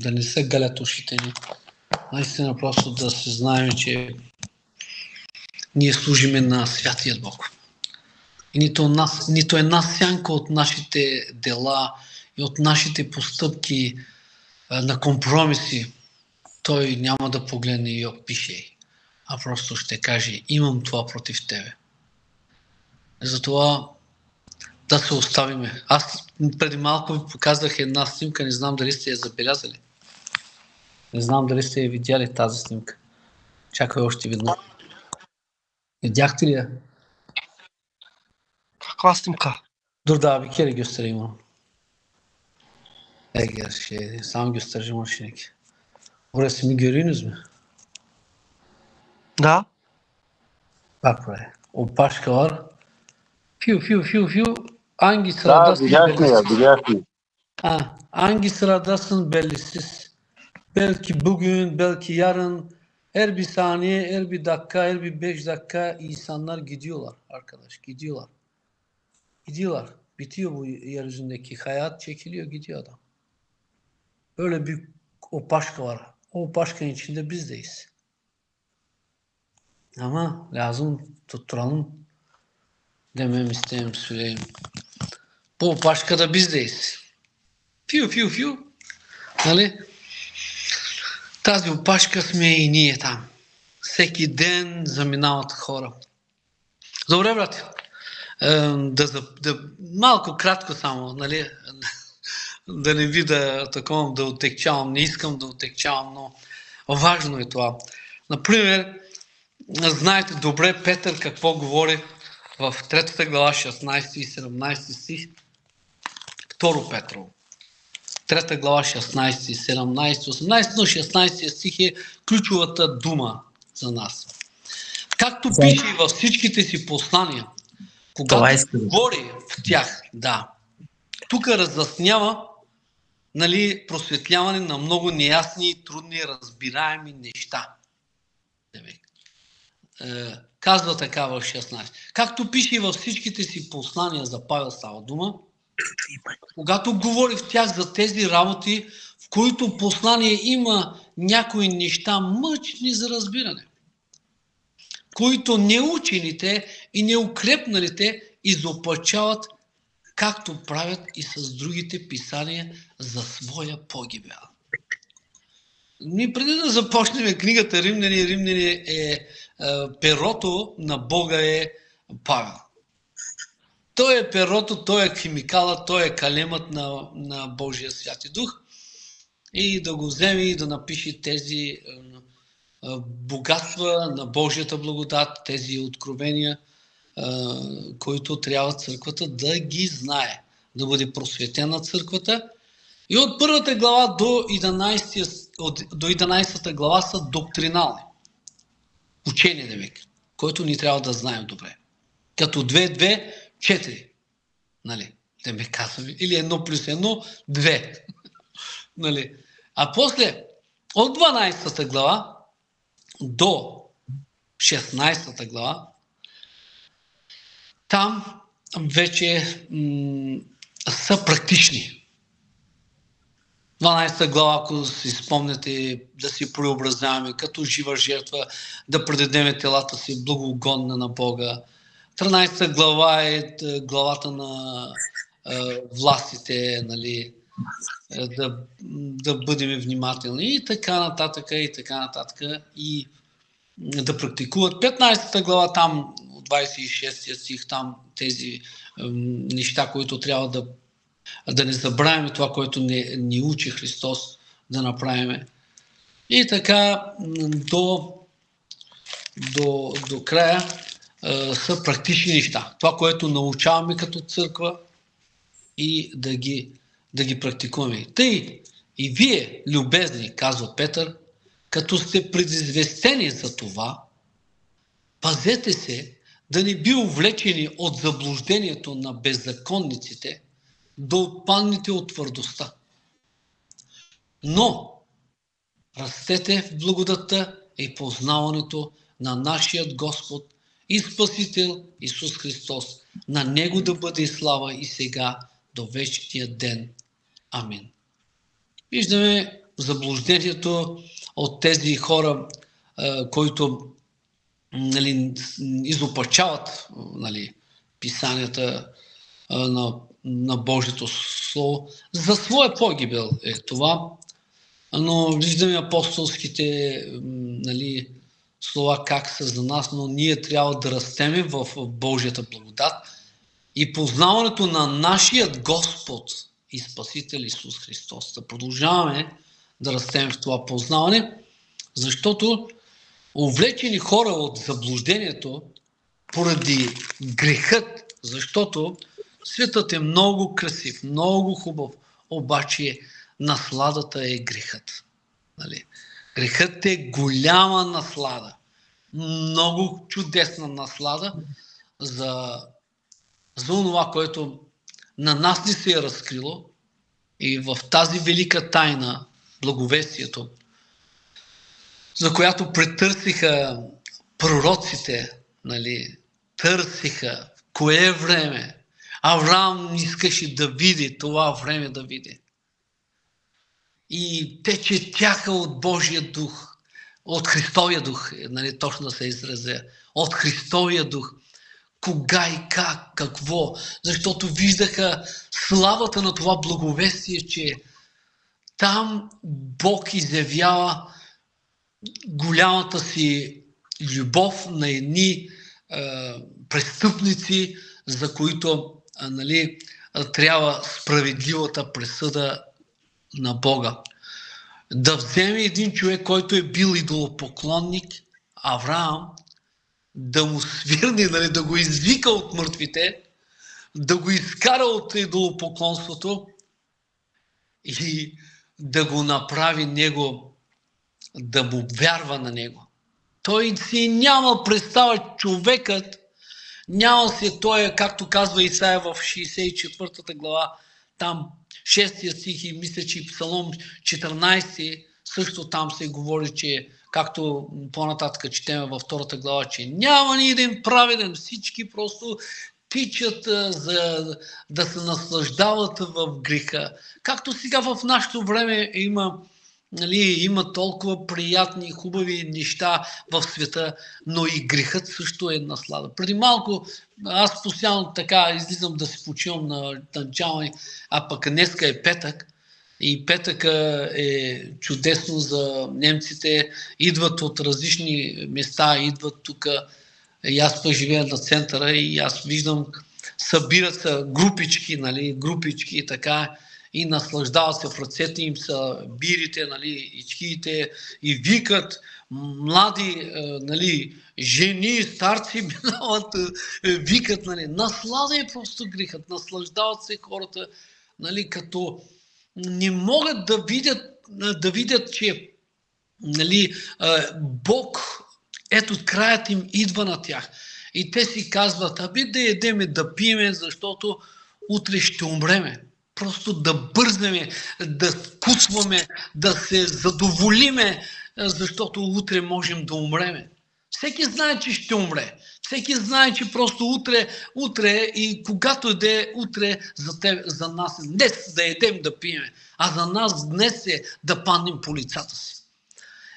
да не се галят ушите ни. Наистина просто да се знаем, че ние служиме на Святия Бог. И нито една сянка от нашите дела и от нашите постъпки на компромиси, той няма да погледне и опише, а просто ще каже: имам това против тебе. Затова да се оставиме. Аз преди малко ви показах една снимка, не знам дали сте я забелязали. Не знам дали сте я видяли тази снимка. Чакай още веднъж. Видяхте ли я? Каква снимка? Да, ви ги оставим. Ще само ги оставим машинки. Добре, си ми героинизме. Да. Пак праве. Опашкалар. Фиу. Ангис радасın Видяхме. Ангис радasın bellisiz. Belki bugün, belki yarın, her bir saniye, her bir dakika, her bir 5 dakika insanlar gidiyorlar arkadaş. Gidiyorlar. Bitiyor bu yeryüzündeki hayat, çekiliyor, gidiyor adam. Böyle bir Opaşka var. O Opaşka'nın içinde bizdeyiz. Ama lazım tutturalım demem isteyeyim, söyleyeyim. Bu Opaşka'da bizdeyiz. Фиу. Нали? Тази опашка сме и ние там. Всеки ден заминават хора. Добре, брате. Малко кратко само, нали? Да не ви да отекчавам. Не искам да отекчавам, но важно е това. Например, знаете добре Петър какво говори в 3 глава 16 и 17 стих. 2 Петрово. 3 глава 16 и 17, 18, но 16 стих е ключовата дума за нас. Както пише и във всичките си послания, когато говори в тях, тук разяснява, нали, просветляване на много неясни и трудни разбираеми неща. Казва така в 16. Както пише и във всичките си послания, за Павел става дума, когато говори в тях за тези работи, в които послание има някои неща мъчни за разбиране, които неучените и неукрепналите изопачават, както правят и с другите писания за своя погибел. Ние преди да започнем книгата Римляни перото на Бога е Павел. Той е перото, той е химикала, той е калемът на Божия Святи Дух. И да го вземе и да напише тези богатства на Божията благодат, тези откровения, които трябва църквата да ги знае, да бъде просветена църквата. И от 1 глава до 11 глава са доктринални. Учение, демек, който ни трябва да знаем добре. Като 2, 4. Нали? Те ме казваме. Или 1 плюс 1, 2. Нали? А после от 12 глава до 16 глава там вече са практични. 12 глава, ако си спомняте, да си преобразяваме като жива жертва, да предадем телата си благоугодна на Бога. 13 глава е главата на властите, нали, да бъдем внимателни и така нататък, и да практикуват. 15 глава там, 26 стих, там тези неща, които трябва да не забравяме това, което ни учи Христос да направим. И така до края са практични неща. Това, което научаваме като църква и да ги практикуваме. Тъй и вие, любезни, казва Петър, като сте предизвестени за това, пазете се да не би увлечени от заблуждението на беззаконниците, да отпаднете от твърдостта. Но растете в благодата и познаването на нашият Господ и Спасител Исус Христос. На Него да бъде слава и сега до вечния ден. Амин. Виждаме заблуждението от тези хора, които изопачават писанията на Божието Слово. За своя погибел е това, но виждаме апостолските слова как са за нас, но ние трябва да растеме в Божията благодат и познаването на нашият Господ и Спасител Исус Христос. Да продължаваме да растем в това познаване, защото увлечени хора от заблуждението поради грехът, защото светът е много красив, много хубав, обаче насладата е грехът. Грехът е голяма наслада, много чудесна наслада за това, което на нас ни се е разкрило и в тази велика тайна, благовестието, за която претърсиха пророците, търсиха кое време. Авраам искаше да види това време, да види. И те четяха от Божия дух, от Христовия дух, точно да се изразя, от Христовия дух. Кога и как, какво, защото виждаха славата на това благовестие, че там Бог изявява голямата си любов на едни престъпници, за които трябва справедливата присъда на Бога. Да вземе един човек, който е бил идолопоклонник, Авраам, да му свирне, да го извика от мъртвите, да го изкара от идолопоклонството и да го направи него, да му вярва на него. Той си няма представа човекът, няма се той, както казва Исаия в 64 глава, там 6 стих и мисля, че Псалом 14, също там се говори, че както по-нататък четеме във 2 глава, че няма ни един праведен, всички просто тичат за да се наслаждават в греха. Както сега в нашето време има толкова приятни, хубави неща в света, но и грехът също е наслада. Преди малко аз постоянно така излизам да се почивам на танчални, а пък днеска е петък. И петъка е чудесно за немците. Идват от различни места, идват тук. И аз пък живея на центъра и аз виждам, събират се групички и така. И наслаждават се, в ръцете им са бирите, ичките и викат, млади, жени, старци минават, викат, наслада е просто грехът, наслаждават се хората, като не могат да видят, че Бог, ето краят им идва на тях. И те си казват, да ядеме, да пиеме, защото утре ще умреме. Просто да бързнеме, да вкусваме, да се задоволиме, защото утре можем да умреме. Всеки знае, че ще умре. Всеки знае, че просто утре и когато иде утре за нас, днес да едем, да пиеме, а за нас днес е да паднем по лицата си.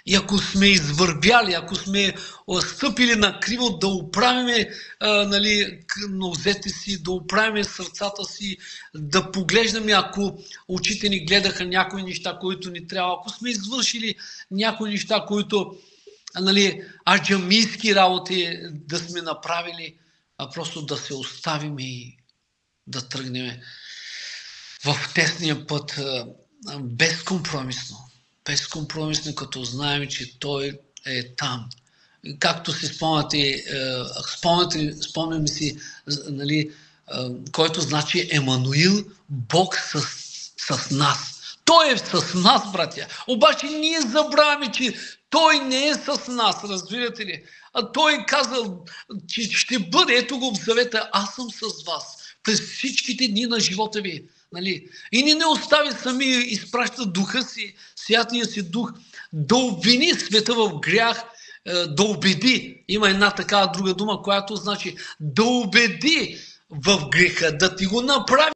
И ако сме извървяли, ако сме стъпили на криво, да оправиме нозете си, да оправиме сърцата си, да поглеждаме, ако очите ни гледаха някои неща, които ни трябва, ако сме извършили някои неща, които аджамийски работи да сме направили, а просто да се оставим и да тръгнем в тесния път безкомпромисно. Безкомпромисно, като знаем, че Той е там. Както си спомняме си, който значи Емануил, Бог с нас. Той е с нас, братя. Обаче ние забравяме, че Той не е с нас, разбирате ли? А Той е казал, че ще бъде, ето го в завета, аз съм с вас през всичките дни на живота ви. И не остави сами, изпраща духа си, святия си дух, да обвини света в грях, да убеди. Има една такава друга дума, която значи да убеди в греха, да ти го направи